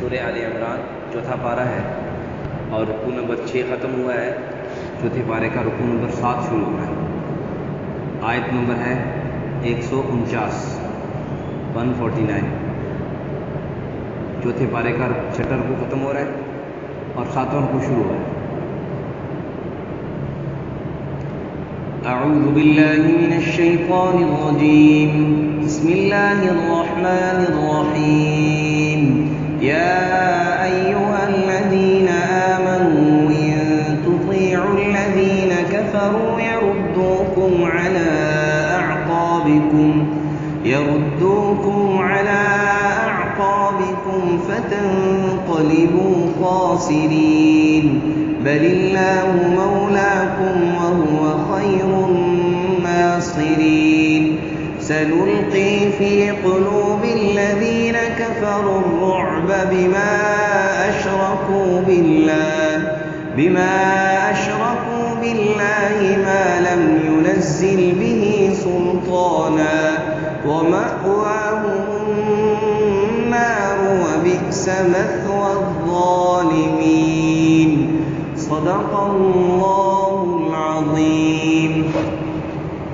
سورہ آل عمران چوتھا پارہ ہے اور رکوع نمبر 6 ختم ہوا ہے. چوتھے پارے کا رکوع نمبر 7 شروع ہوا ہے. آیت نمبر ہے 149 149. چوتھے پارے کا چھٹا رکوع ختم ہو رہا ہے اور 7واں رکوع شروع ہوا ہے. اعوذ باللہ من الشیطان الرجیم. بسم اللہ الرحمن الرحیم. یا ایہا الذین آمنوا ان تطیعوا الذین کفروا يردوكم على أعقابكم فتنقلبوا خاسرين. بل الله مولاكم وهو خير الناصرين. سنلقي في قلوب الذين كفروا الرعب بما أشركوا بالله ما لم ينزل به سلطانا ومأواهم النار وبئس مثوى الظالمين. صدق اللہ العظیم.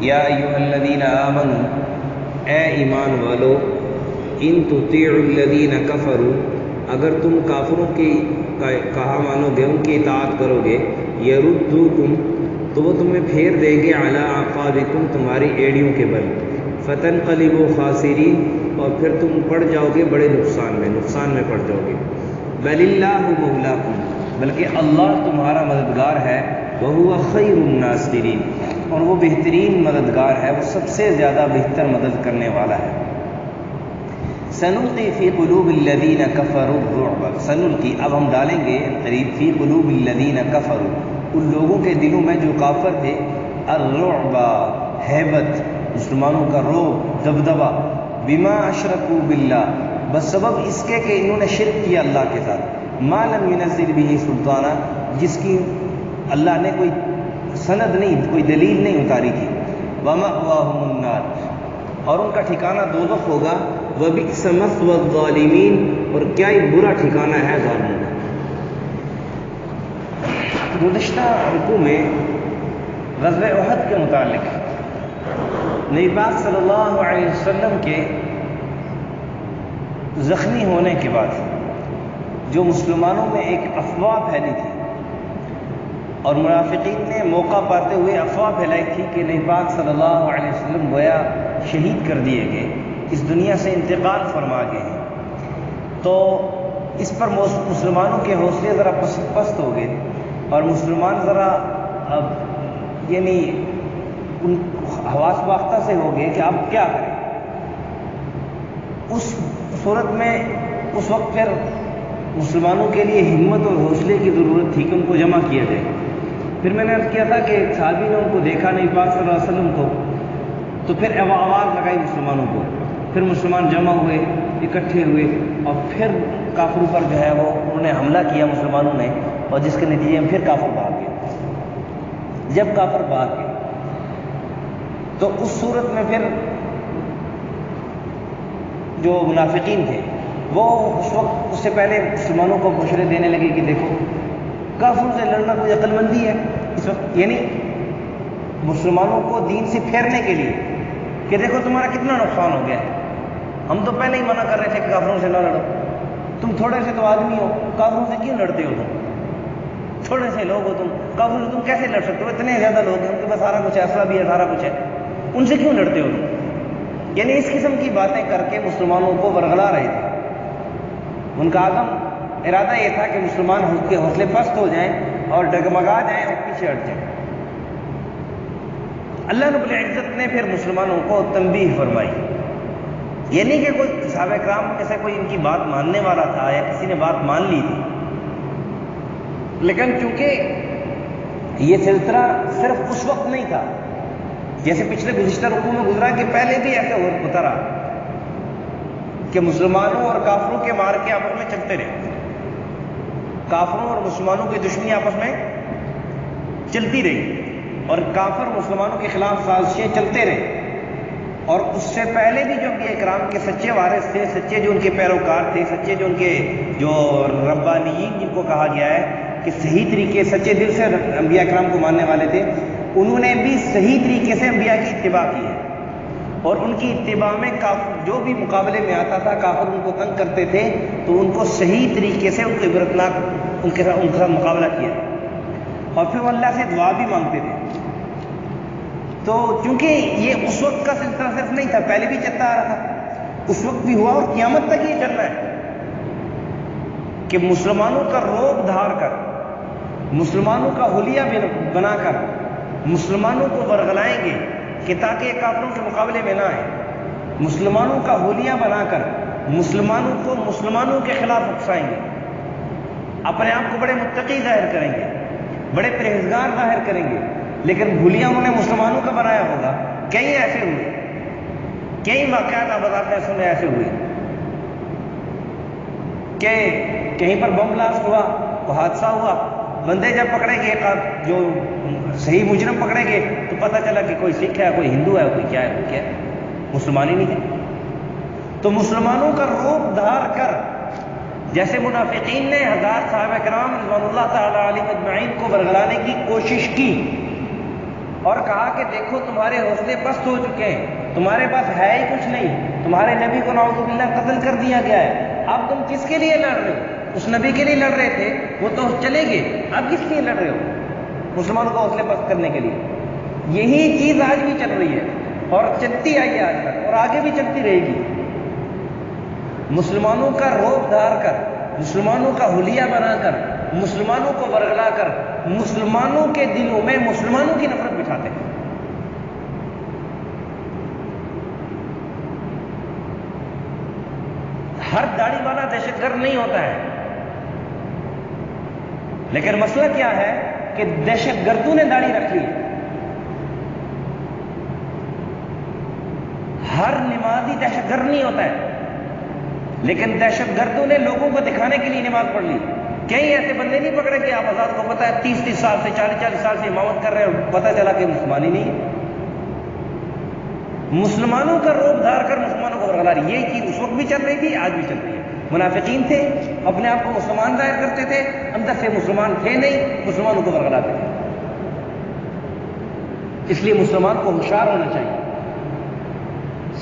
یا ایھا الذین آمنوا، اے ایمان والو، ان تطیعوا الذین کفروا، اگر تم کافروں کی کہا مانو گے، ان کی اطاعت کرو گے، یردوکم، تو وہ تمہیں پھیر دیں گے، علی اعقابکم، تمہاری ایڑیوں کے بل، فتنقلبوا خاسرین، اور پھر تم پڑ جاؤ گے بڑے نقصان میں پڑ جاؤ گے. بل اللہ مولاکم، بلکہ اللہ تمہارا مددگار ہے، وہو خیر الناصرین، اور وہ بہترین مددگار ہے، وہ سب سے زیادہ بہتر مدد کرنے والا ہے. سنلقی فی قلوب الذین کفروا الرعب، سنلقی، اب ہم ڈالیں گے قریب، فی قلوب الذین کفروا، ان لوگوں کے دلوں میں جو کافر تھے، الرعب، ہیبت، مسلمانوں کا رعب، دبدبہ، بما اشرکوا باللہ، بس سبب اس کے کہ انہوں نے شرک کیا اللہ کے ساتھ، ما لم ينزل به سلطانہ، جس کی اللہ نے کوئی سند نہیں، کوئی دلیل نہیں اتاری تھی. ومأواہم النار، اور ان کا ٹھکانہ دوزخ ہوگا. وبئس مثوى الظالمین، اور کیا ہی برا ٹھکانہ ہے ظالموں کا. گزشتہ رکوع میں غزوہ احد کے متعلق نبی پاک صلی اللہ علیہ وسلم کے زخمی ہونے کے بعد جو مسلمانوں میں ایک افواہ پھیلی تھی، اور منافقین نے موقع پاتے ہوئے افواہ پھیلائی تھی کہ نبی پاک صلی اللہ علیہ وسلم گویا شہید کر دیے گئے، اس دنیا سے انتقال فرما گئے ہیں. تو اس پر مسلمانوں کے حوصلے ذرا پست ہو گئے، اور مسلمان ذرا یعنی ان حواس باختہ سے ہو گئے کہ اب کیا کریں. اس صورت میں اس وقت پھر مسلمانوں کے لیے ہمت اور حوصلے کی ضرورت تھی کہ ان کو جمع کیا جائے. پھر میں نے عرض کیا تھا کہ ایک صحابی نے ان کو دیکھا نبی پاک صلی اللہ علیہ وسلم کو، تو پھر آواز لگائی مسلمانوں کو، پھر مسلمان جمع ہوئے، اکٹھے ہوئے، اور پھر کافروں پر جو ہے وہ انہوں نے حملہ کیا مسلمانوں نے، اور جس کے نتیجے میں پھر کافر بھاگ گئے. جب کافر بھاگ گئے تو اس صورت میں پھر جو منافقین تھے وہ اس وقت اس سے پہلے مسلمانوں کو مشورے دینے لگے کہ دیکھو کافروں سے لڑنا کوئی عقل مندی ہے اس وقت، یعنی مسلمانوں کو دین سے پھیرنے کے لیے کہ دیکھو تمہارا کتنا نقصان ہو گیا ہے، ہم تو پہلے ہی منع کر رہے تھے کہ کافروں سے نہ لڑو، تم تھوڑے سے تو آدمی ہو، کافروں سے کیوں لڑتے ہو؟ تم تھوڑے سے لوگ ہو، تم کافروں سے تم کیسے لڑ سکتے ہو؟ اتنے زیادہ لوگ ہیں، ان کے پاس سارا کچھ ہے، اسلحہ بھی ہے، سارا کچھ ہے، ان سے کیوں لڑتے ہو تم؟ یعنی اس قسم کی باتیں کر کے مسلمانوں کو ورغلا رہے تھے. ان کا عدم ارادہ یہ تھا کہ مسلمان کے حوصلے پست ہو جائیں اور ڈگمگا جائیں اور پیچھے ہٹ جائیں. اللہ رب العزت نے پھر مسلمانوں کو تنبیہ فرمائی. یہ نہیں کہ کوئی صحابہ کرام میں سے کوئی ان کی بات ماننے والا تھا یا کسی نے بات مان لی تھی، لیکن چونکہ یہ سلسلہ صرف اس وقت نہیں تھا، جیسے پچھلے گزشتہ رکوع میں گزرا کہ پہلے بھی ایسے ہوتا رہا کہ مسلمانوں اور کافروں کے مار کے آپس میں چلتے رہے، کافروں اور مسلمانوں کی دشمنی آپس میں چلتی رہی، اور کافر مسلمانوں کے خلاف سازشیں چلتے رہے. اور اس سے پہلے بھی جو انبیاء کرام کے سچے وارث تھے، سچے جو ان کے پیروکار تھے، سچے جو ان کے جو ربانیین جن کو کہا گیا ہے کہ صحیح طریقے سچے دل سے انبیاء کرام کو ماننے والے تھے، انہوں نے بھی صحیح طریقے سے انبیاء کی اتباع کی ہے، اور ان کی اتباع میں جو بھی مقابلے میں آتا تھا کافر ان کو تنگ کرتے تھے تو ان کو صحیح طریقے سے ان کو عبرتناک ان کے ساتھ مقابلہ کیا، اور پھر وہ اللہ سے دعا بھی مانگتے تھے۔ تو چونکہ یہ اس وقت کا سلسلہ صرف نہیں تھا، پہلے بھی چلتا آ رہا تھا، اس وقت بھی ہوا اور قیامت تک یہ چلنا ہے کہ مسلمانوں کا روب دھار کر، مسلمانوں کا حلیہ بنا کر مسلمانوں کو ورغلائیں گے کہ تاکہ یہ کافروں کے مقابلے میں نہ آئے، مسلمانوں کا حلیہ بنا کر مسلمانوں کو مسلمانوں کے خلاف اکسائیں گے، اپنے آپ کو بڑے متقی ظاہر کریں گے، بڑے پرہیزگار ظاہر کریں گے، لیکن حلیہ انہوں نے مسلمانوں کا بنایا ہوگا۔ کئی ایسے ہوئے، کئی واقعات آپ بتاتے ہیں سنے ایسے ہوئے کہ کہیں پر بم بلاسٹ ہوا، وہ حادثہ ہوا، بندے جب پکڑے گئے، جو صحیح مجرم پکڑے گئے تو پتہ چلا کہ کوئی سکھ ہے، کوئی ہندو ہے، کوئی کیا ہے، کوئی کیا ہے، مسلمان ہی نہیں تھے۔ تو مسلمانوں کا روپ دھار کر جیسے منافقین نے 1000 صحابہ کرام رضوان اللہ تعالی علیہم اجمعین کو ورغلانے کی کوشش کی اور کہا کہ دیکھو تمہارے حوصلے پست ہو چکے ہیں، تمہارے پاس ہے ہی کچھ نہیں، تمہارے نبی کو نعوذ باللہ قتل کر دیا گیا ہے، اب تم کس کے لیے لڑ رہے ہو؟ اس نبی کے لیے لڑ رہے تھے، وہ تو چلے گئے، اب کس لیے لڑ رہے ہو؟ مسلمانوں کو حوصلے پست کرنے کے لیے۔ یہی چیز آج بھی چل رہی ہے اور چلتی آئی ہے آج تک اور آگے بھی چلتی رہے گی۔ مسلمانوں کا روپ دھار کر، مسلمانوں کا حلیہ بنا کر، مسلمانوں کو ورغلا کر مسلمانوں کے دلوں میں مسلمانوں کی نفرت بٹھاتے ہیں۔ ہر داڑھی والا دہشت گرد نہیں ہوتا ہے، لیکن مسئلہ کیا ہے کہ دہشت گردوں نے داڑھی رکھی، ہر نمازی دہشت گرد نہیں ہوتا ہے، لیکن دہشت گردوں نے لوگوں کو دکھانے کے لیے نماز پڑھ لی۔ کئی ایسے بندے نہیں پکڑے کہ آپ آزاد کو پتہ ہے 30 سال سے 40 سال سے امامت کر رہے ہیں اور پتہ چلا کہ مسلمان ہی نہیں ہے۔ مسلمانوں کا روپ دھار کر مسلمانوں کو ورغلا رہی، یہ چیز اس وقت بھی چل رہی تھی، آج بھی چل رہی ہے۔ منافقین تھے، اپنے آپ کو مسلمان ظاہر کرتے تھے، اندر سے مسلمان تھے نہیں، مسلمانوں کو ورغلاتے تھے۔ اس لیے مسلمان کو ہوشیار ہونا چاہیے،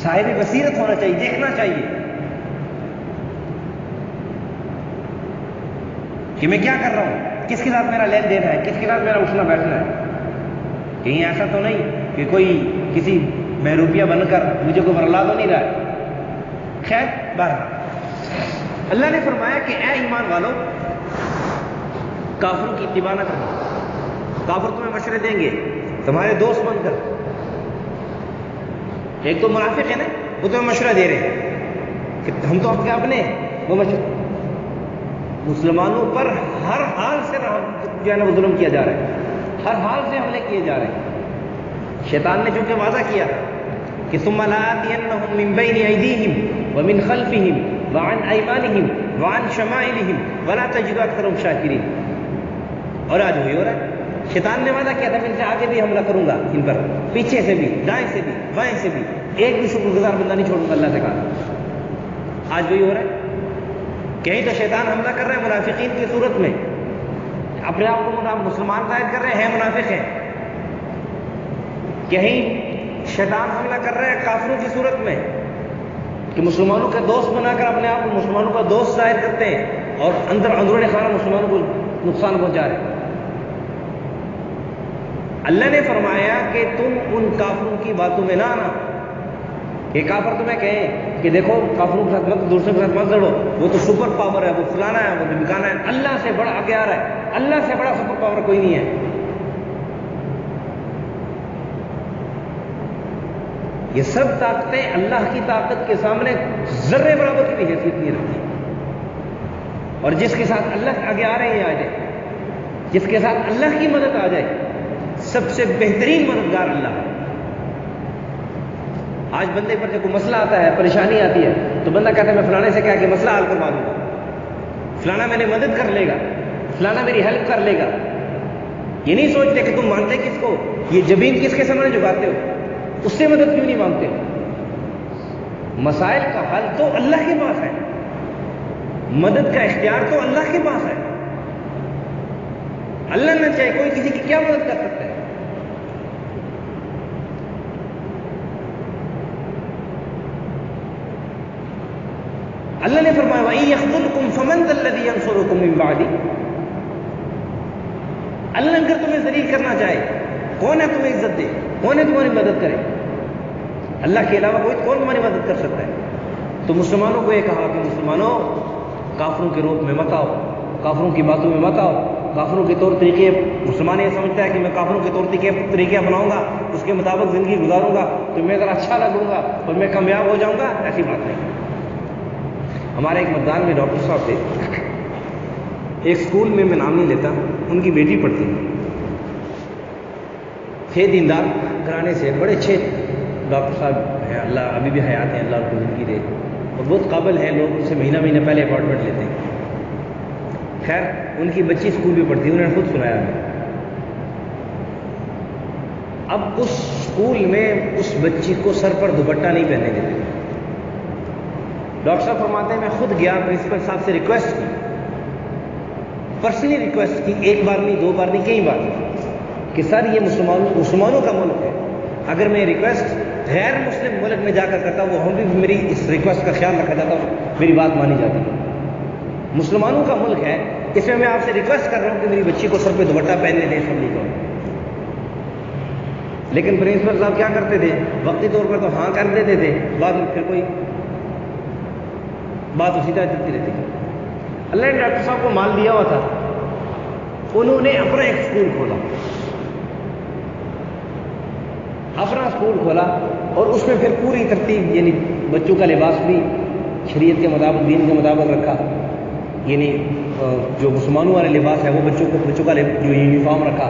صاحب بصیرت ہونا چاہیے، دیکھنا چاہیے کہ میں کیا کر رہا ہوں، کس کے ساتھ میرا لین دین ہے، کس کے ساتھ میرا اٹھنا بیٹھنا ہے۔ کہیں ایسا تو نہیں کہ کوئی کسی بہروپیہ بن کر مجھے کو ورغلا تو نہیں رہا ہے۔ خیر بہرحال اللہ نے فرمایا کہ اے ایمان والو، کافروں کی اتباع نہ کرو، کافر تمہیں مشورے دیں گے تمہارے دوست بن کر۔ ایک تو منافق ہے نا، وہ تمہیں مشورہ دے رہے ہیں کہ ہم تو آپ کے اپنے ہیں، وہ مشورہ مسلمانوں پر ہر حال سے جو ہے نا وہ ظلم کیا جا رہا ہے، ہر حال سے حملے کیے جا رہے ہیں۔ شیطان نے چونکہ وعدہ کیا کہ ثم لآتینہم من بین ایدیہم ومن خلفہم وعن ایمانہم وعن شمائلہم ولا تجد اکثرہم شاکرین، اور آج وہی ہو رہا ہے۔ شیطان نے وعدہ کیا تھا کہ ان سے آگے بھی حملہ کروں گا، ان پر پیچھے سے بھی، دائیں سے بھی، بائیں سے بھی، ایک بھی شکر گزار بندہ نہیں چھوڑوں گا، اللہ سے کہا۔ آج وہی ہو رہا ہے۔ کہیں تو شیطان حملہ کر رہے ہیں منافقین کی صورت میں، اپنے آپ کو مسلمان ظاہر کر رہے ہیں منافق ہیں۔ کہیں شیطان حملہ کر رہے ہیں کافروں کی صورت میں کہ مسلمانوں کے دوست بنا کر اپنے آپ کو مسلمانوں کا دوست ظاہر کرتے ہیں اور اندر اندرون خانہ مسلمانوں کو نقصان پہنچا رہے ہیں۔ اللہ نے فرمایا کہ تم ان کافروں کی باتوں میں نہ آنا، کہ کافر تمہیں کہیں کہ دیکھو کافروں کے ساتھ مت، دوسروں کے ساتھ مت لڑو، وہ تو سپر پاور ہے، وہ فلانا ہے، وہ ڈمکانا ہے، اللہ سے بڑا اگیار ہے، اللہ سے بڑا سپر پاور کوئی نہیں ہے۔ یہ سب طاقتیں اللہ کی طاقت کے سامنے ذرے برابر کی بھی حیثیت نہیں رکھتی، اور جس کے ساتھ اللہ آگے آ رہے ہیں آ جائے، جس کے ساتھ اللہ کی مدد آ جائے، سب سے بہترین مددگار اللہ ہے۔ آج بندے پر جب کوئی مسئلہ آتا ہے، پریشانی آتی ہے، تو بندہ کہتا ہے میں فلانے سے کہا کہ مسئلہ حل کروا دوں گا، فلانا میری مدد کر لے گا، فلانا میری ہیلپ کر لے گا۔ یہ نہیں سوچتے کہ تم مانتے کس کو، یہ جبین کس کے سامنے جھکاتے ہو، اس سے مدد کیوں نہیں مانگتے؟ مسائل کا حل تو اللہ کے پاس ہے، مدد کا اختیار تو اللہ کے پاس ہے. اللہ نہ چاہے کوئی کسی کی کیا مدد کر سکتا ہے؟ اللہ نے فرمایا وَإِن يَخْذُلْكُمْ فَمَنْ ذَا الَّذِي يَنصُرُكُم مِّن بَعْدِهِ. اللہ اگر تمہیں ذلیل کرنا چاہے، کون ہے تمہیں عزت دے، کون ہے تمہاری مدد کرے؟ اللہ کے علاوہ کوئی کون تمہاری مدد کر سکتا ہے؟ تو مسلمانوں کو یہ کہا کہ مسلمانوں کافروں کے روپ میں مت آؤ، کافروں کی باتوں میں مت آؤ، کافروں کے طور طریقے. مسلمان یہ سمجھتا ہے کہ میں کافروں کے طور طریقے اپناؤں گا، اس کے مطابق زندگی گزاروں گا تو میں ذرا اچھا لگوں گا اور میں کامیاب ہو جاؤں گا. ایسی بات نہیں. ہمارے ایک مردان میں ڈاکٹر صاحب تھے، ایک اسکول میں نام نہیں لیتا، ان کی بیٹی پڑھتی تھے، دیندار گھرانے سے، بڑے اچھے ڈاکٹر صاحب ہیں، اللہ ابھی بھی حیات ہیں، اللہ ان کو زندگی دے، اور بہت قابل ہیں، لوگ ان سے مہینہ پہلے اپائنٹمنٹ لیتے ہیں. خیر ان کی بچی اسکول میں پڑھتی، انہوں نے خود سنایا ہمیں. اب اس اسکول میں اس بچی کو سر پر دوپٹہ نہیں پہننے دیتے. ڈاکٹر صاحب فرماتے ہیں میں خود گیا، پرنسپل صاحب سے ریکویسٹ کی، پرسنلی ریکویسٹ کی، ایک بار نہیں، دو بار نہیں، کئی بار، کہ سر یہ مسلمانوں کا ملک ہے، اگر میں ریکویسٹ غیر مسلم ملک میں جا کر کرتا وہ ہم بھی میری اس ریکویسٹ کا خیال رکھا جاتا، میری بات مانی جاتی. مسلمانوں کا ملک ہے، اس میں آپ سے ریکویسٹ کر رہا ہوں کہ میری بچی کو سر پہ دوپٹہ پہننے دیں اسمبلی کو. لیکن پرنسپل صاحب کیا کرتے تھے؟ وقتی طور پر تو ہاں کر دیتے تھے، بعد میں پھر کوئی بات اسی طرح چلتی رہتی. اللہ نے ڈاکٹر صاحب کو مال دیا ہوا تھا، انہوں نے اپنا ایک اسکول کھولا، اپنا اسکول کھولا، اور اس میں پھر پوری ترتیب، یعنی بچوں کا لباس بھی شریعت کے مطابق، دین کے مطابق رکھا، یعنی جو مسلمانوں والا لباس ہے وہ بچوں کا جو یونیفارم رکھا،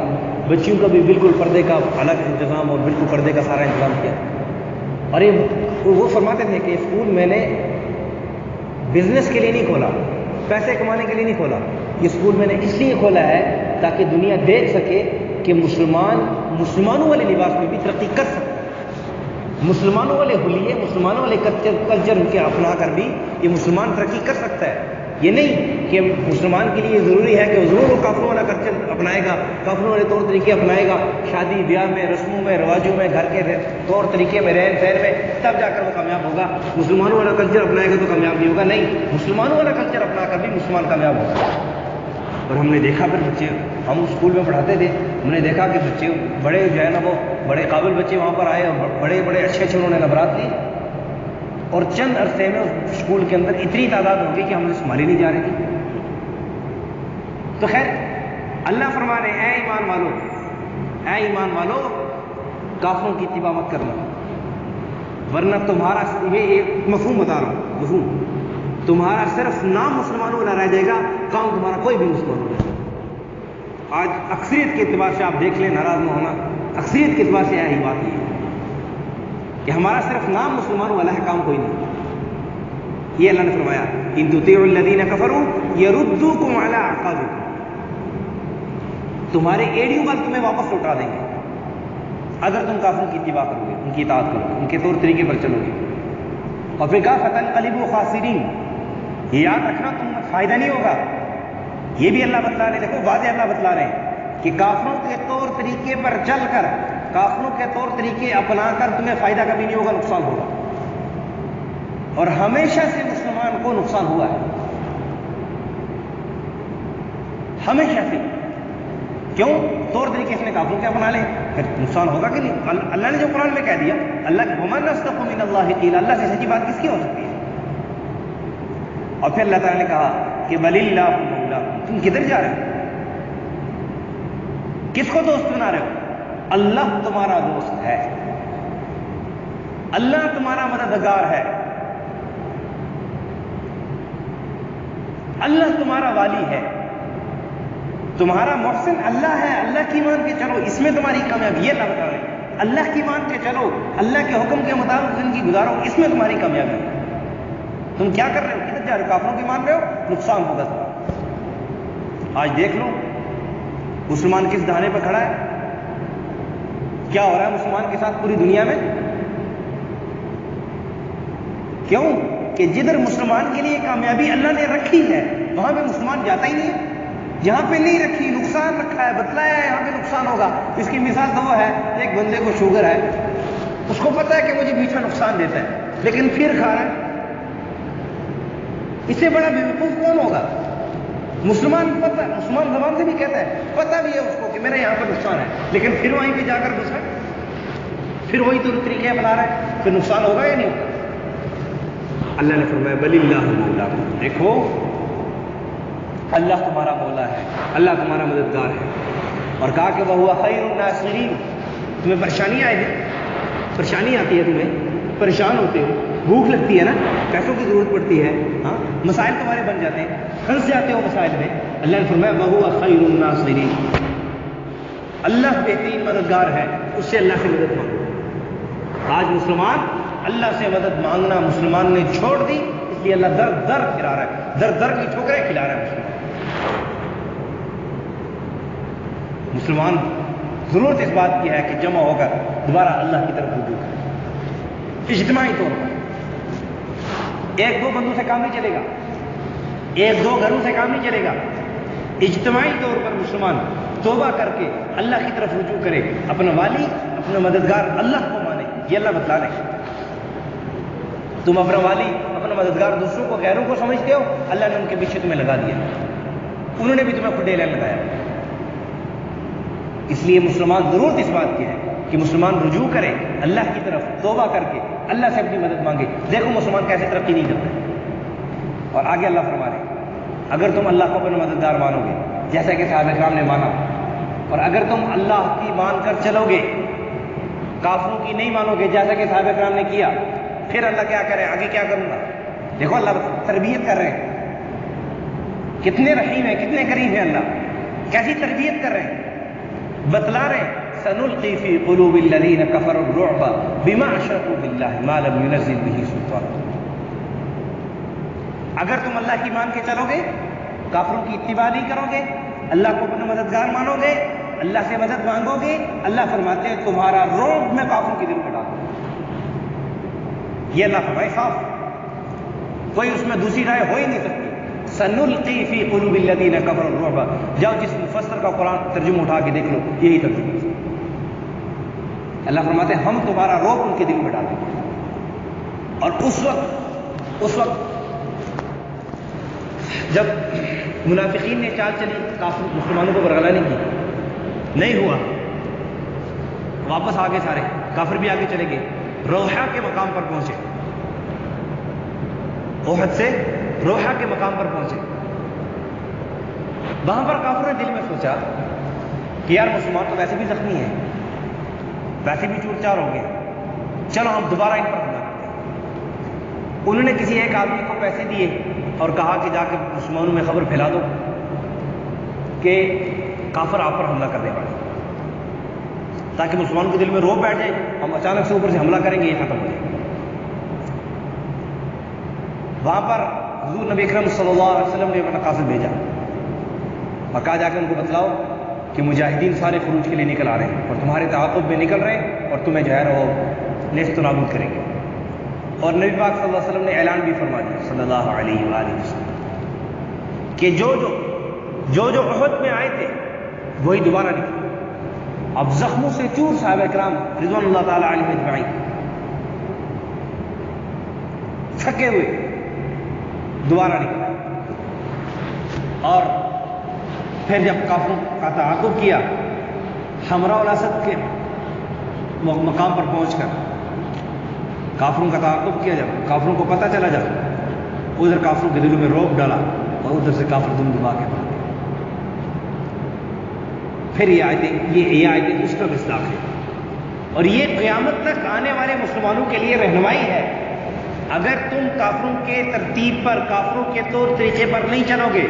بچیوں کا بھی بالکل پردے کا الگ انتظام اور بالکل پردے کا سارا انتظام کیا. اور یہ وہ فرماتے تھے کہ اسکول میں نے بزنس کے لیے نہیں کھولا، پیسے کمانے کے لیے نہیں کھولا، یہ اسکول میں نے اس لیے کھولا ہے تاکہ دنیا دیکھ سکے کہ مسلمانوں والے لباس میں بھی ترقی کر سکتے ہیں، مسلمانوں والے حلیے، مسلمانوں والے کلچر کے اپنا کر بھی یہ مسلمان ترقی کر سکتا ہے. یہ نہیں کہ مسلمان کے لیے ضروری ہے کہ وہ ضرور کافروں والا کلچر اپنائے گا، کافروں والے طور طریقے اپنائے گا، شادی بیاہ میں، رسموں میں، رواجوں میں، گھر کے طور طریقے میں، رہن سہن میں، تب جا کر وہ کامیاب ہوگا. مسلمانوں والا کلچر اپنائے گا تو کامیاب نہیں ہوگا. نہیں، مسلمانوں والا کلچر اپنا کر بھی مسلمان کامیاب ہوگا. اور ہم نے دیکھا پھر بچے، ہم اسکول میں پڑھاتے تھے، ہم نے دیکھا کہ بچے بڑے جو ہے نا وہ بڑے قابل بچے وہاں پر آئے اور بڑے بڑے اچھے انہوں نے نمبرات لیے، اور چند عرصے میں اس اسکول کے اندر اتنی تعداد ہو گئی کہ ہم نے سنبھالی نہیں جا رہی تھی. تو خیر اللہ فرما رہے اے ایمان والو کافروں کی اتباع مت کرنا، ورنہ تمہارا، یہ ایک مفہوم بتا رہا ہوں، مفہوم، تمہارا صرف نام مسلمانوں والا رہ جائے گا، کام تمہارا کوئی بھی مسلمان ہو جائے گا. آج اکثریت کے اعتبار سے آپ دیکھ لیں، ناراض نہ ہونا، اکثریت کے اعتبار سے یہی بات ہے کہ ہمارا صرف نام مسلمانوں والا ہے، کام کوئی نہیں. یہ اللہ نے فرمایا ان تطیعوا الذین کفروا یردوکم علی اعقابکم، تمہارے ایڑیوں پر تمہیں واپس لوٹا دیں گے اگر تم کافروں کی اتباع کرو گے، ان کی اطاعت کرو گے، ان کے طور طریقے پر چلو گے. اور پھر کہا فتنقلبوا خاسرین، یہ یاد رکھنا تم فائدہ نہیں ہوگا. یہ بھی اللہ بتلا رہے، دیکھو واضح اللہ بتلا رہے ہیں کہ کافروں کے طور طریقے پر چل کر، کافروں کے طور طریقے اپنا کر تمہیں فائدہ کبھی نہیں ہوگا، نقصان ہوگا. اور ہمیشہ سے مسلمان کو نقصان ہوا ہے، ہمیشہ سے. کیوں؟ طور طریقے اس نے کافروں کے اپنا لے، پھر نقصان ہوگا کہ نہیں. اللہ نے جو قرآن میں کہہ دیا، اللہ ومن اصدق من اللہ قیلا، اللہ سے سچی بات کس کی ہو سکتی ہے. اور پھر اللہ تعالیٰ نے کہا کہ بل اللہ مولاکم، تم کدھر جا رہے ہو، کس کو دوست بنا رہے ہو؟ اللہ تمہارا دوست ہے، اللہ تمہارا مددگار ہے، اللہ تمہارا والی ہے، تمہارا محسن اللہ ہے. اللہ کی مان کے چلو، اس میں تمہاری کامیابی. یہ اللہ بتا رہے ہیں، اللہ کی مان کے چلو، اللہ کے حکم کے مطابق زندگی گزارو، اس میں تمہاری کامیابی. تم کیا کر رہے ہو، کدھر جا رہے ہو، کافروں کی مان رہے ہو، نقصان ہوگا تمہارا. آج دیکھ لو مسلمان کس دہانے پہ کھڑا ہے، کیا ہو رہا ہے مسلمان کے ساتھ پوری دنیا میں. کیوں کہ جدھر مسلمان کے لیے کامیابی اللہ نے رکھی ہے وہاں پہ مسلمان جاتا ہی نہیں ہے. جہاں پہ نہیں رکھی، نقصان رکھا ہے، بتلایا ہے یہاں پہ نقصان ہوگا. اس کی مثال تو وہ ہے، ایک بندے کو شوگر ہے، اس کو پتا ہے کہ مجھے میٹھا نقصان دیتا ہے لیکن پھر کھا رہا ہے. اس سے بڑا بیوقوف کون ہوگا؟ مسلمان زبان سے بھی کہتا ہے، پتہ بھی ہے اس کو کہ میرے یہاں پر نقصان ہے، لیکن پھر وہیں پہ جا کر گھسا، پھر وہی طریقے اپنا رہا ہے، پھر نقصان ہوگا یا نہیں ہوگا؟ اللہ نے فرمایا بل اللہ مولا، دیکھو اللہ تمہارا مولا ہے، اللہ تمہارا مددگار ہے. اور کہا کہ وہ خیر الناصرین. تمہیں پریشانی آئے گی، پریشانی آتی ہے، تمہیں پریشان ہوتے ہو، بھوک لگتی ہے نا، پیسوں کی ضرورت پڑتی ہے، ہاں مسائل تمہارے بن جاتے ہیں، پھنس جاتے ہو مسائل میں. اللہ نے فرمایا وہو خیر الناصرین، اللہ بہترین مددگار ہے، اس سے اللہ سے مدد مانگو. آج مسلمان اللہ سے مدد مانگنا مسلمان نے چھوڑ دی، اس لیے اللہ در در کھلا رہا ہے، در در کی ٹھوکریں کھلا رہا ہے. مسلمان ضرورت اس بات کی ہے کہ جمع ہو کر دوبارہ اللہ کی طرف رجوع کرے، اجتماعی طور پر. ایک دو بندوں سے کام نہیں چلے گا، ایک دو گھروں سے کام نہیں چلے گا. اجتماعی طور پر مسلمان توبہ کر کے اللہ کی طرف رجوع کرے، اپنا والی اپنا مددگار اللہ کو مانے. یہ اللہ بتلا رہے ہیں. تم اپنا والی اپنا مددگار دوسروں کو غیروں کو سمجھتے ہو، اللہ نے ان کے پیچھے تمہیں لگا دیا، انہوں نے بھی تمہیں کھڈے لین لگایا. اس لیے مسلمان ضرورت اس بات کی ہے کہ مسلمان رجوع کرے اللہ کی طرف، توبہ کر کے اللہ سے اپنی مدد مانگے. دیکھو مسلمان کیسے ترقی نہیں کرتا. اور آگے اللہ فرما رہے ہیں اگر تم اللہ کو اپنا مددگار مانو گے جیسا کہ صحابہ کرام نے مانا، اور اگر تم اللہ کی مان کر چلو گے، کافروں کی نہیں مانو گے جیسا کہ صحابہ کرام نے کیا، پھر اللہ کیا کرے، آگے کیا کروں گا. دیکھو اللہ تربیت کر رہے ہیں، کتنے رحیم ہیں، کتنے کریم ہیں اللہ، کیسی تربیت کر رہے ہیں، بتلا رہے ہیں سنلقی فی قلوب الذین کفروا الرعب بما اشرکوا باللہ ما لم ينزل به سلطانا. اگر تم اللہ کی مان کے چلو گے، کافروں کی اتباع نہیں کرو گے، اللہ کو اپنا مددگار مانو گے، اللہ سے مدد مانگو گے، اللہ فرماتے ہیں تمہارا رعب میں کافروں کے دل میں ڈال دوں. یہ اللہ فرمائے صاف، کوئی اس میں دوسری رائے ہو ہی نہیں سکتی. سنلقی فی قلوب الذین کفروا الرعب. جاؤ جس مفسر کا قرآن ترجمہ اٹھا کے دیکھ لو، یہی ترجمہ. اللہ فرماتے ہیں ہم تمہارا رعب ان کے دل میں ڈالیں گے. اور اس وقت جب منافقین نے چال چلی کافر مسلمانوں کو برگلانے کی، نہیں ہوا، واپس آگے سارے کافر بھی آگے چلے گئے، روحہ کے مقام پر پہنچے، احد سے روحہ کے مقام پر پہنچے. وہاں پر کافروں نے دل میں سوچا کہ یار مسلمان تو ویسے بھی زخمی ہیں، ویسے بھی چور چار ہو گئے، چلو ہم دوبارہ ان پر حملہ کرتے ہیں. انہوں نے کسی ایک آدمی کو پیسے دیے اور کہا کہ جا کے مسلمانوں میں خبر پھیلا دو کہ کافر آپ پر حملہ کرنے والے، تاکہ مسلمانوں کے دل میں روب بیٹھ جائے، ہم اچانک سے اوپر سے حملہ کریں گے، یہ ختم ہو جائے. وہاں پر حضور نبی اکرم صلی اللہ علیہ وسلم نے اپنا قاصد بھیجا اور کہا جا کے ان کو بتلاؤ کہ مجاہدین سارے خروج کے لیے نکل آ رہے ہیں اور تمہارے تعاقب میں نکل رہے ہیں اور تمہیں جو ہے وہ نیست و نابود کریں گے. اور نبی پاک صلی اللہ علیہ وسلم نے اعلان بھی فرما دیا صلی اللہ علیہ وآلہ وسلم کہ جو احد میں آئے تھے وہی دوبارہ نکلے. اب زخموں سے چور صحابہ کرام رضوان اللہ تعالی علیہم اجمعین تھکے ہوئے دوبارہ نکلے. اور پھر جب کافروں کا تعاقب کیا، حمراء الاسد کے مقام پر پہنچ کر کافروں کا تعاقب کیا، جب کافروں کو پتہ چلا، جب ادھر کافروں کے دلوں میں رعب ڈالا اور ادھر سے کافر دم دبا کے بھاگ گئے. پھر یہ آیتیں اس کا مصداق ہے اور یہ قیامت تک آنے والے مسلمانوں کے لیے رہنمائی ہے. اگر تم کافروں کے ترتیب پر، کافروں کے طور طریقے پر نہیں چلو گے،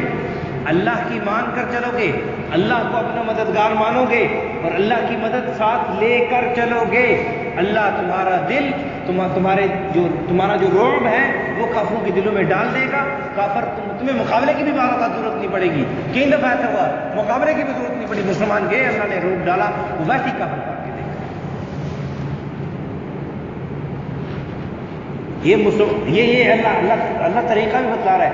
اللہ کی مان کر چلو گے، اللہ کو اپنا مددگار مانو گے اور اللہ کی مدد ساتھ لے کر چلو گے، اللہ تمہارا دل تمہارا جو رعب ہے وہ کافروں کے دلوں میں ڈال دے گا. تمہیں مقابلے کی بھی بات ضرورت نہیں پڑے گی. کئی دفعہ ایسا ہوا مقابلے کی بھی ضرورت نہیں پڑی، مسلمان گئے، اللہ نے رعب ڈالا، وہ ویسے ہی کافر کر کے دیکھا. یہ اللہ طریقہ بھی بتلا رہا ہے.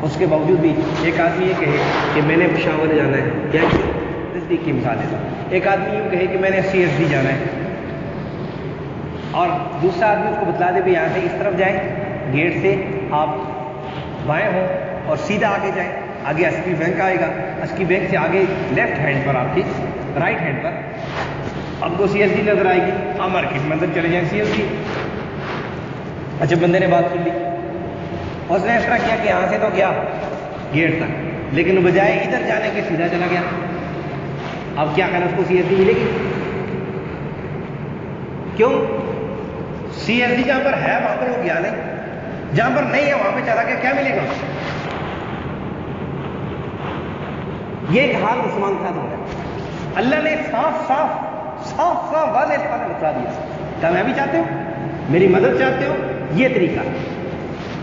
اس کے باوجود بھی ایک آدمی یہ کہے کہ میں نے پشاور جانا ہے، یا نزدیک کی مثال دیتا ہوں، ایک آدمی یوں کہے کہ میں نے CSD جانا ہے، اور دوسرا آدمی اس کو بتلا دے بھی یہاں سے اس طرف جائیں، گیٹ سے آپ بائیں ہوں اور سیدھا آگے جائیں، آگے اسکی بینک آئے گا، اسکی بینک سے آگے لیفٹ ہینڈ پر آپ کی رائٹ ہینڈ پر آپ کو CSD نظر آئے گی، آپ مارکیٹ میں اندر چلے جائیں CSD. اچھا بندے نے بات سن لی، اس نے اس طرح کیا کہ یہاں سے تو گیا گیٹ تک، لیکن بجائے ادھر جانے کے سیدھا چلا گیا. اب کیا کریں، اس کو CSD ملے گی؟ کیوں؟ CSD جہاں پر ہے وہاں پر وہ گیا نہیں، جہاں پر نہیں ہے وہاں پہ چلا گیا، کیا ملے گا؟ یہ ایک حال مسلمان کے ساتھ ہو رہا ہے. اللہ نے صاف واضح بتلا دیا، کامیابی چاہتے ہو، میری مدد چاہتے ہو، یہ طریقہ.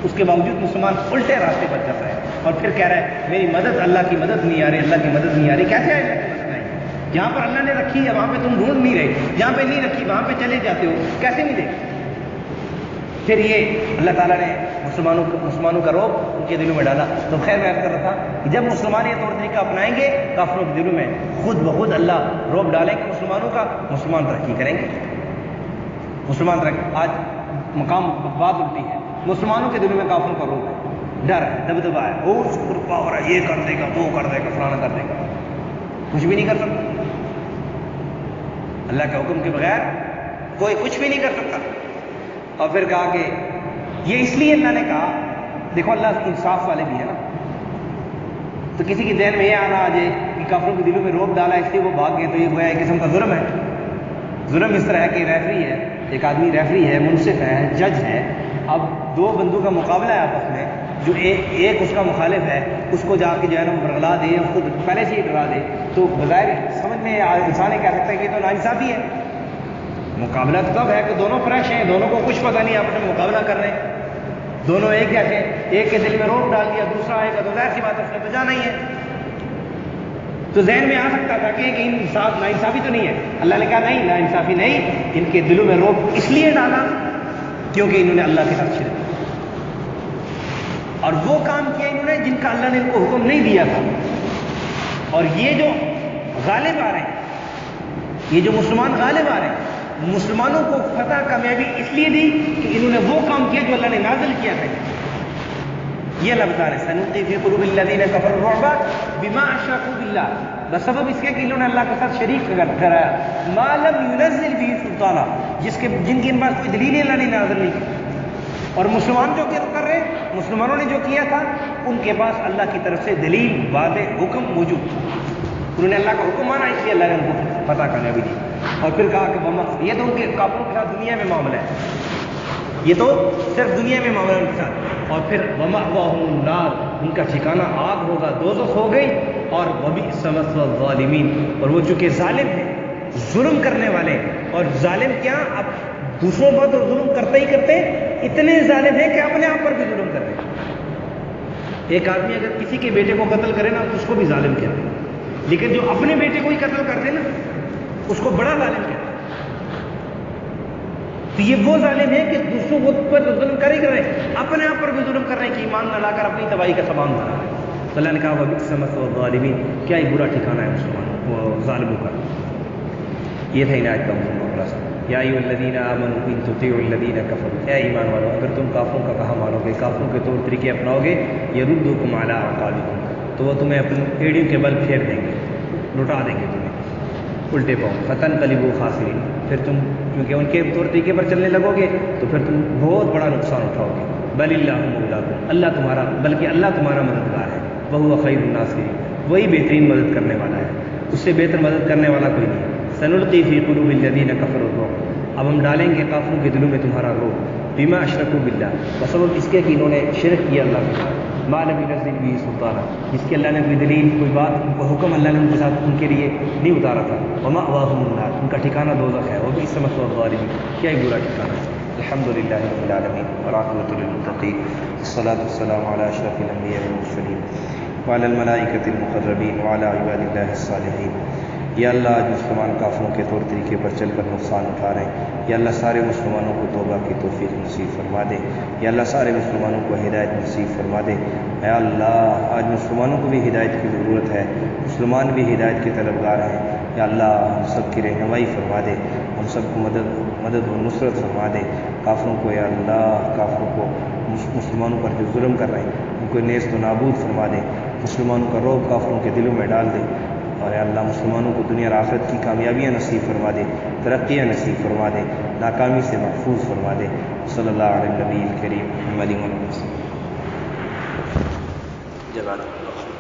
اس کے باوجود مسلمان الٹے راستے پر چل رہا ہے اور پھر کہہ رہا ہے میری مدد، اللہ کی مدد نہیں آ رہی، اللہ کی مدد نہیں آ رہی. کیسے آئے اللہ کی مدد آئے؟ جہاں پر اللہ نے رکھی ہے وہاں پہ تم ڈھونڈ نہیں رہے، جہاں پہ نہیں رکھی وہاں پہ چلے جاتے ہو، کیسے ملے؟ پھر یہ اللہ تعالیٰ نے مسلمانوں کا رعب ان کے دلوں میں ڈالا. تو خیر میں عرض کر رہا تھا کہ جب مسلمان یہ طور طریقہ اپنائیں گے کافروں کے دلوں میں خود بخود اللہ رعب ڈالیں گے مسلمانوں کا، مسلمان ترقی کریں گے. مسلمان ترقی، آج مقام بات الٹی ہے، مسلمانوں کے دلوں میں کافروں کا رعب ہے، ڈر ہے، دبدبا ہے، اور سپر پاور ہے، یہ کر دے گا، وہ کر دے گا، فلانا کر دے گا. کچھ بھی نہیں کر سکتا، اللہ کے حکم کے بغیر کوئی کچھ بھی نہیں کر سکتا. اور پھر کہا کہ یہ اس لیے اللہ نے کہا، دیکھو اللہ انصاف والے بھی ہے نا، تو کسی کے ذہن میں یہ آنا آ جائے کہ کافروں کے دلوں میں رعب ڈالا اس لیے وہ بھاگ گئے، تو یہ گویا ایک قسم کا ظلم ہے. ظلم اس طرح ہے کہ ریفری ہے، ایک آدمی ریفری ہے، منصف ہے، جج ہے، اب دو بندوں کا مقابلہ ہے آپس میں، جو ایک اس کا مخالف ہے اس کو جا کے جو ہے نا برگلا دے، اس کو پہلے سے ہی ڈرا دے، تو بظاہر سمجھ میں انسان یہ کہہ سکتا ہے کہ یہ تو ناانصافی ہے. مقابلہ تو تب ہے کہ دونوں فریش ہیں، دونوں کو کچھ پتہ نہیں، آپس میں مقابلہ کر رہے ہیں، دونوں ایک جیسے، ایک کے دل میں رعب ڈال دیا، دوسرا آئے گا تو ظاہر سی بات ہے اس نے تو جانا ہی ہے. تو ذہن میں آ سکتا تھا کہ ناانصافی تو نہیں ہے. اللہ نے کہا نہیں، ناانصافی نہیں، ان کے دلوں میں رعب اس لیے ڈالا کیونکہ انہوں نے اللہ کے ساتھ شرک کیا اور وہ کام کیا انہوں نے جن کا اللہ نے ان کو حکم نہیں دیا تھا. اور یہ جو غالب آ رہے ہیں، یہ جو مسلمان غالب آ رہے ہیں، مسلمانوں کو فتح کامیابی اس لیے دی کہ انہوں نے وہ کام کیا جو اللہ نے نازل کیا تھا. یہ اللہ بتا رہے سنلقی فی قلوب الذین کفروا الرعب بما اشرکوا باللہ، بسبب اس کے کہ انہوں نے اللہ کے ساتھ شریک ٹھہرایا، ما لم ينزل به سلطانا، جن کے پاس کوئی دلیل اللہ نے نازل نہیں کی. اور مسلمان جو کر رہے ہیں، مسلمانوں نے جو کیا تھا، ان کے پاس اللہ کی طرف سے دلیل، واضح حکم موجود تھا. انہوں نے اللہ کا حکم مانا، اس لیے اللہ نے ان کو فتح کامیابی دی. اور پھر کہا کہ یہ تو ان کے کافروں کے ساتھ دنیا میں معاملہ ہے، یہ تو صرف دنیا میں معاملہ ان کے ساتھ. اور پھر ومأواہم النار، ان کا ٹھکانہ آگ ہوگا، دوزخ ہو گئی. اور وبئس مثوی الظالمین، اور وہ چونکہ ظالم ہیں، ظلم کرنے والے، اور ظالم کیا، اب دوسروں پر تو ظلم کرتے ہی کرتے اتنے ظالم ہیں کہ اپنے آپ پر بھی ظلم کر رہے ہیں. ایک آدمی اگر کسی کے بیٹے کو قتل کرے نا تو اس کو بھی ظالم کہتے ہیں، لیکن جو اپنے بیٹے کو ہی قتل کر دے نا اس کو بڑا ظالم کہتے ہیں. تو یہ وہ ظالم ہے کہ دوسروں کو پر ظلم کر ہی کر رہے ہیں، اپنے آپ پر بھی ظلم کر رہے ہیں کہ ایمان نہ لا کر اپنی تباہی کا سامان بنا رہے ہیں. تو اللہ نے کہا وبئس مثوی الظالمین، کیا ہی برا ٹھکانہ ہے مسلمانوں ظالموں کا. یہ تھا عنایت کا خلاصہ. یا ایھا الذین آمنوا ان تطیعوا الذین کفروا، اے ایمان والو اگر تم کافروں کا کہا مانو گے، کافروں کے طور طریقے اپناؤ گے، یردوکم علی اعقابکم، تو وہ تمہیں اپنی ایڑیوں کے بل پھیر دیں گے، لٹا دیں گے تمہیں الٹے پاؤں. فتنقلبوا خاسرین، پھر تم کیونکہ ان کے طور طریقے پر چلنے لگو گے تو پھر تم بہت بڑا نقصان اٹھاؤ گے. بل اللہ مولاکم، اللہ تمہارا، بلکہ اللہ تمہارا مددگار ہے. وہو خیر الناصرین، وہی بہترین مدد کرنے والا ہے، اس سے بہتر مدد کرنے والا کوئی نہیں. سنلقی فی قلوب الذین کفروا الرعب، اب ہم ڈالیں گے کافروں کے دلوں میں تمہارا رعب. بما اشرکوا باللہ، بسبب اس کے کہ انہوں نے شرک کیا اللہ کے ساتھ. ما لم ينزل به سلطانا، جس کے اللہ نے کوئی دلیل، کوئی بات، ان کو حکم اللہ نے ان کے ساتھ ان کے لیے نہیں اتارا تھا. ومأواہم النار، ان کا ٹھکانہ دوزخ ہے. وبئس مثوی الظالمین، کیا ہی برا ٹھکانہ ہے. الحمدللہ رب العالمین والعاقبۃ للمتقین، والصلاۃ والسلام علی اشرف الانبیاء والمرسلین وعلی الملائکۃ المقربین وعلی عباد اللہ الصالحین. یا اللہ آج مسلمان کافروں کے طور طریقے پر چل کر نقصان اٹھا رہے ہیں، یا اللہ سارے مسلمانوں کو توبہ کی توفیق نصیب فرما دے، یا اللہ سارے مسلمانوں کو ہدایت نصیب فرما دے۔ اے اللہ آج مسلمانوں کو بھی ہدایت کی ضرورت ہے، مسلمان بھی ہدایت کے طلبگار ہیں، یا اللہ ہم سب کی رہنمائی فرما دے، ہم سب کو مدد و نصرت فرما دے۔ کافروں کو یا اللہ کافروں کو مسلمانوں پر جو ظلم کر رہے ہیں ان کو نیست و نابود فرما دے، مسلمانوں کا رعب کافروں کے دلوں میں ڈال دے، اور اے اللہ مسلمانوں کو دنیا اور آخرت کی کامیابیاں نصیب فرما دے، ترقیاں نصیب فرما دے، ناکامی سے محفوظ فرما دے۔ صلی اللہ علیہ نبی الکریم محمد۔ جزاک اللہ۔